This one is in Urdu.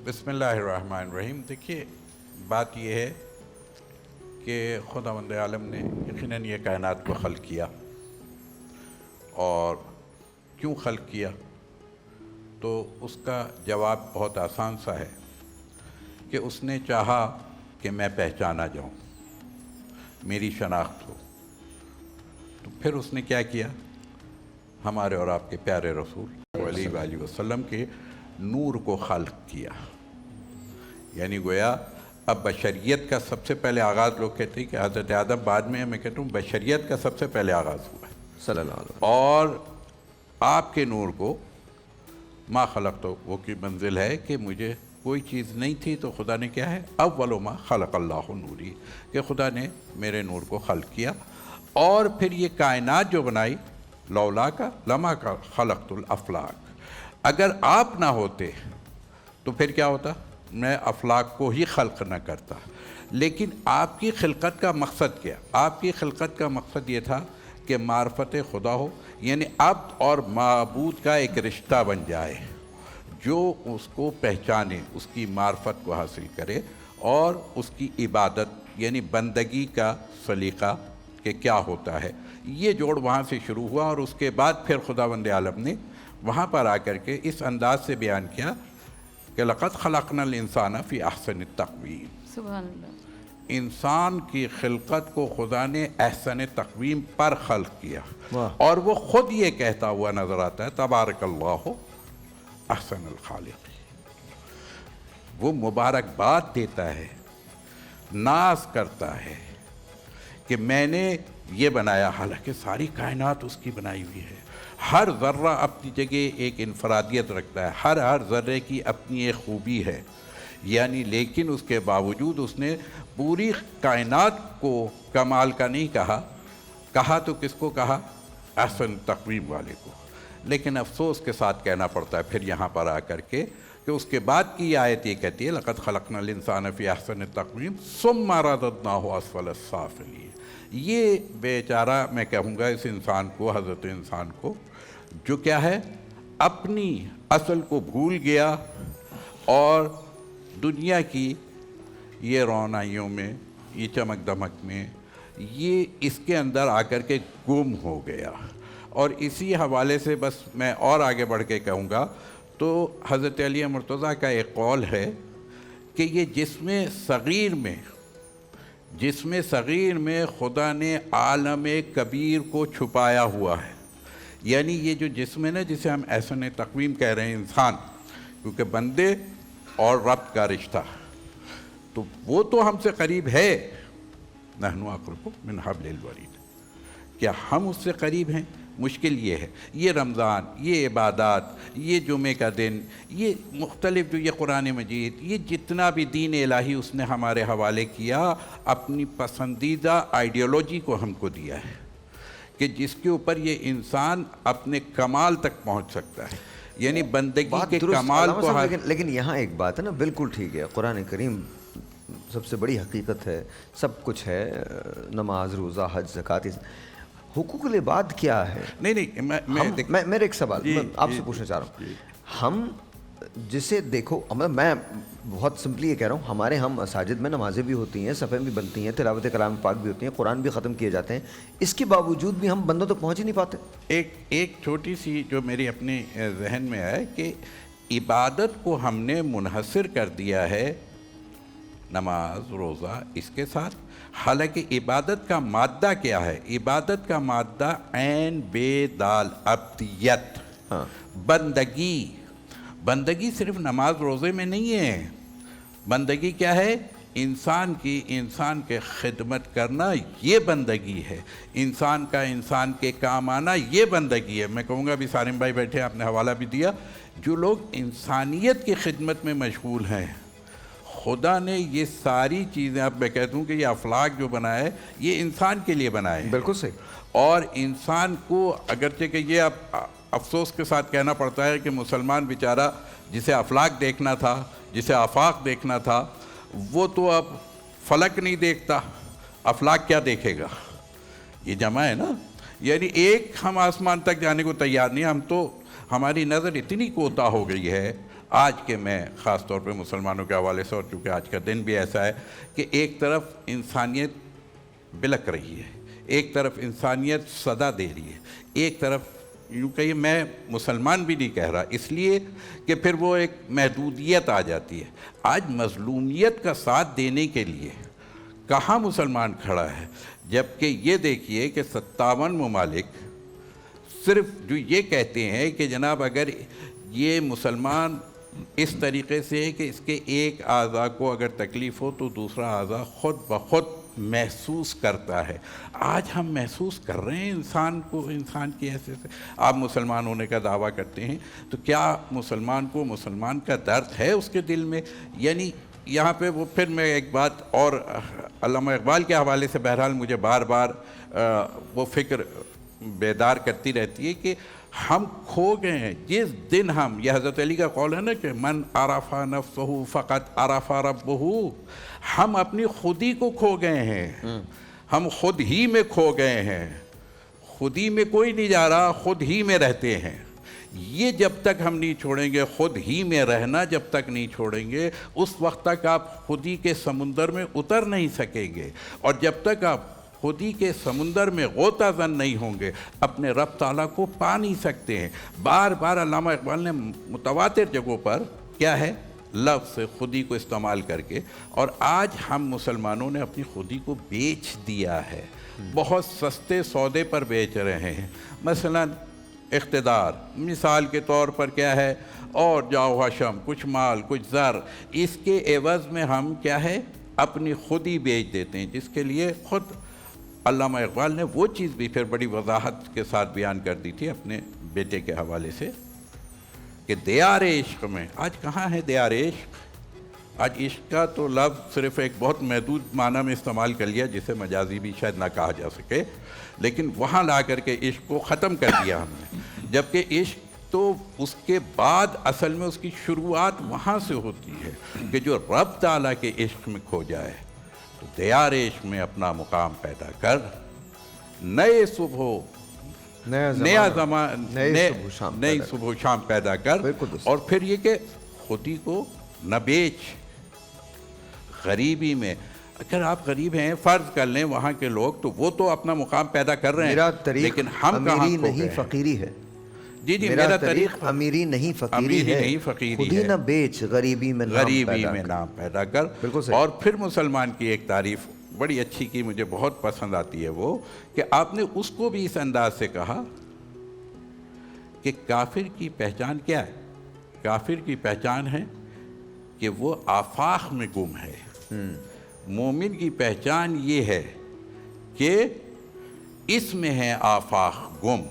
بسم اللہ الرحمن الرحیم. دیکھیے بات یہ ہے کہ خداوند عالم نے یقیناً یہ کائنات کو خلق کیا، اور کیوں خلق کیا تو اس کا جواب بہت آسان سا ہے کہ اس نے چاہا کہ میں پہچانا جاؤں، میری شناخت ہو. تو پھر اس نے کیا کیا؟ ہمارے اور آپ کے پیارے رسول علیہ وآلہ وسلم کے نور کو خلق کیا. یعنی گویا اب بشریت کا سب سے پہلے آغاز، لوگ کہتے ہیں کہ حضرت آدم بعد میں کہتا ہوں بشریت کا سب سے پہلے آغاز ہوا ہے صلی اللہ علیہ وسلم. اور آپ کے نور کو ما خلق تو وہ کی منزل ہے کہ مجھے کوئی چیز نہیں تھی تو خدا نے کیا ہے اول ما خلق اللہ نوری، کہ خدا نے میرے نور کو خلق کیا. اور پھر یہ کائنات جو بنائی، لولا کا لما کا خلقت الافلاک، اگر آپ نہ ہوتے تو پھر کیا ہوتا؟ میں افلاک کو ہی خلق نہ کرتا. لیکن آپ کی خلقت کا مقصد کیا؟ آپ کی خلقت کا مقصد یہ تھا کہ معرفت خدا ہو، یعنی عبد اور معبود کا ایک رشتہ بن جائے جو اس کو پہچانے، اس کی معرفت کو حاصل کرے، اور اس کی عبادت یعنی بندگی کا سلیقہ کہ کیا ہوتا ہے. یہ جوڑ وہاں سے شروع ہوا، اور اس کے بعد پھر خداوند عالم نے وہاں پر آ کر کے اس انداز سے بیان کیا کہ لقد خلقنا الانسان فی احسن التقویم. سبحان اللہ. انسان کی خلقت کو خدا نے احسن تقویم پر خلق کیا، واہ. اور وہ خود یہ کہتا ہوا نظر آتا ہے تبارک اللہ احسن الخالق. وہ مبارکباد دیتا ہے، ناز کرتا ہے کہ میں نے یہ بنایا، حالانکہ ساری کائنات اس کی بنائی ہوئی ہے. ہر ذرہ اپنی جگہ ایک انفرادیت رکھتا ہے، ہر ذرے کی اپنی ایک خوبی ہے. یعنی لیکن اس کے باوجود اس نے پوری کائنات کو کمال کا نہیں کہا تو کس کو کہا؟ احسن تقویم والے کو. لیکن افسوس کے ساتھ کہنا پڑتا ہے پھر یہاں پر آ کر کے کہ اس کے بعد کی آیت یہ کہتی ہے لقد خلقنا الانسان فی احسن تقویم ثم رددناہ اسفل السافلین. یہ بیچارہ میں کہوں گا اس انسان کو، حضرت انسان کو، جو کیا ہے اپنی اصل کو بھول گیا اور دنیا کی یہ رونائیوں میں، یہ چمک دمک میں، یہ اس کے اندر آ کر کے گم ہو گیا. اور اسی حوالے سے بس میں اور آگے بڑھ کے کہوں گا تو حضرت علی مرتضیٰ کا ایک قول ہے کہ یہ جسم صغیر میں خدا نے عالم کبیر کو چھپایا ہوا ہے. یعنی یہ جو جسم ہے نا، جسے ہم احسن تقویم کہہ رہے ہیں انسان، کیونکہ بندے اور رب کا رشتہ، تو وہ تو ہم سے قریب ہے. نحن اقرب من حبل الورید، کیا ہم اس سے قریب ہیں؟ مشکل یہ ہے. یہ رمضان، یہ عبادات، یہ جمعے کا دن، یہ مختلف جو یہ قرآن مجید، یہ جتنا بھی دین الہی اس نے ہمارے حوالے کیا، اپنی پسندیدہ آئیڈیالوجی کو ہم کو دیا ہے کہ جس کے اوپر یہ انسان اپنے کمال تک پہنچ سکتا ہے. یعنی بندگی کے کمال کو لیکن یہاں ایک بات ہے نا، بالکل ٹھیک ہے، قرآن کریم سب سے بڑی حقیقت ہے، سب کچھ ہے، نماز، روزہ، حج، زکوٰۃ. حقوق العباد کیا ہے؟ نہیں میرے ایک سوال میں آپ سے پوچھنا چاہ رہا ہوں. ہم جسے دیکھو، میں بہت سمپلی یہ کہہ رہا ہوں، ہمارے ہم مساجد میں نمازیں بھی ہوتی ہیں، صفیں بھی بنتی ہیں، تلاوت کلام پاک بھی ہوتی ہیں، قرآن بھی ختم کیے جاتے ہیں، اس کے باوجود بھی ہم بندوں تک پہنچ ہی نہیں پاتے. ایک چھوٹی سی جو میری اپنے ذہن میں ہے کہ عبادت کو ہم نے منحصر کر دیا ہے نماز، روزہ، اس کے ساتھ. حالانکہ عبادت کا مادہ کیا ہے؟ عبادت کا مادہ عین بے دال عبدیت، بندگی صرف نماز روزے میں نہیں ہے. بندگی کیا ہے؟ انسان کے خدمت کرنا، یہ بندگی ہے. انسان کے کام آنا، یہ بندگی ہے. میں کہوں گا ابھی سالم بھائی بیٹھے، آپ نے حوالہ بھی دیا، جو لوگ انسانیت کی خدمت میں مشغول ہیں، خدا نے یہ ساری چیزیں، اب میں کہتا ہوں کہ یہ افلاک جو بنایا ہے یہ انسان کے لیے بنایا ہے. بالکل صحیح. اور انسان کو اگرچہ کہ یہ اب افسوس کے ساتھ کہنا پڑتا ہے کہ مسلمان بیچارہ جسے افلاک دیکھنا تھا، جسے آفاق دیکھنا تھا، وہ تو اب فلک نہیں دیکھتا، افلاک کیا دیکھے گا؟ یہ جمع ہے نا. یعنی ایک ہم آسمان تک جانے کو تیار نہیں. ہم تو، ہماری نظر اتنی کوتا ہو گئی ہے آج کے میں خاص طور پہ مسلمانوں کے حوالے سے، اور چونکہ آج کا دن بھی ایسا ہے کہ ایک طرف انسانیت بلک رہی ہے، ایک طرف انسانیت صدا دے رہی ہے، ایک طرف یوں کہیے، میں مسلمان بھی نہیں کہہ رہا اس لیے کہ پھر وہ ایک محدودیت آ جاتی ہے۔ آج مظلومیت کا ساتھ دینے کے لیے کہاں مسلمان کھڑا ہے؟ جبکہ یہ دیکھیے کہ 57 ممالک صرف جو یہ کہتے ہیں کہ جناب اگر یہ مسلمان اس طریقے سے ہے کہ اس کے ایک اعضاء کو اگر تکلیف ہو تو دوسرا اعضاء خود بخود محسوس کرتا ہے۔ آج ہم محسوس کر رہے ہیں انسان کو، انسان کی حیثیت سے۔ آپ مسلمان ہونے کا دعویٰ کرتے ہیں تو کیا مسلمان کو مسلمان کا درد ہے اس کے دل میں؟ یعنی یہاں پہ وہ پھر میں ایک بات اور علامہ اقبال کے حوالے سے بہرحال مجھے بار بار وہ فکر بیدار کرتی رہتی ہے کہ ہم کھو گئے ہیں جس دن ہم، یہ حضرت علی کا قول ہے نا کہ من عرف نفسہ فقط عرف ربہ، ہم اپنی خودی کو کھو گئے ہیں، ہم خود ہی میں کھو گئے ہیں، خودی میں کوئی نہیں جا رہا، خود ہی میں رہتے ہیں۔ یہ جب تک ہم نہیں چھوڑیں گے، خود ہی میں رہنا جب تک نہیں چھوڑیں گے، اس وقت تک آپ خودی کے سمندر میں اتر نہیں سکیں گے، اور جب تک آپ خودی کے سمندر میں غوطہ زن نہیں ہوں گے، اپنے رب تعالیٰ کو پا نہیں سکتے ہیں۔ بار بار علامہ اقبال نے متواتر جگہوں پر کیا ہے لفظ خودی کو استعمال کر کے، اور آج ہم مسلمانوں نے اپنی خودی کو بیچ دیا ہے، بہت سستے سودے پر بیچ رہے ہیں۔ مثلاً اقتدار، مثال کے طور پر کیا ہے، اور جاؤ حشم، کچھ مال، کچھ زر، اس کے عوض میں ہم کیا ہے اپنی خودی بیچ دیتے ہیں، جس کے لیے خود علامہ اقبال نے وہ چیز بھی پھر بڑی وضاحت کے ساتھ بیان کر دی تھی اپنے بیٹے کے حوالے سے کہ دیار عشق میں، آج کہاں ہے دیار عشق؟ آج عشق کا تو لفظ صرف ایک بہت محدود معنی میں استعمال کر لیا، جسے مجازی بھی شاید نہ کہا جا سکے، لیکن وہاں لا کر کے عشق کو ختم کر دیا ہم نے، جبکہ عشق تو اس کے بعد اصل میں اس کی شروعات وہاں سے ہوتی ہے کہ جو رب تعالیٰ کے عشق میں کھو جائے تو دیار عشق میں اپنا مقام پیدا کر، نئے صبح نیا زمان، نئی صبح و شام پیدا کر، اور پھر یہ کہ خودی کو نہ بیچ۔ غریبی میں اگر آپ غریب ہیں، فرض کر لیں وہاں کے لوگ تو وہ تو اپنا مقام پیدا کر رہے ہیں، لیکن ہم کہاں کھو گئے؟ فقیری ہے۔ جی میرا طریق امیری نہیں فقیری ہے، خودی نہ بیچ، غریبی میں نام پیدا کر۔ اور پھر مسلمان کی ایک تعریف بڑی اچھی کی، مجھے بہت پسند آتی ہے وہ کہ آپ نے اس کو بھی اس انداز سے کہا کہ کافر کی پہچان کیا ہے؟ کافر کی پہچان ہے کہ وہ آفاق میں گم ہے، مومن کی پہچان یہ ہے کہ اس میں ہے آفاق گم۔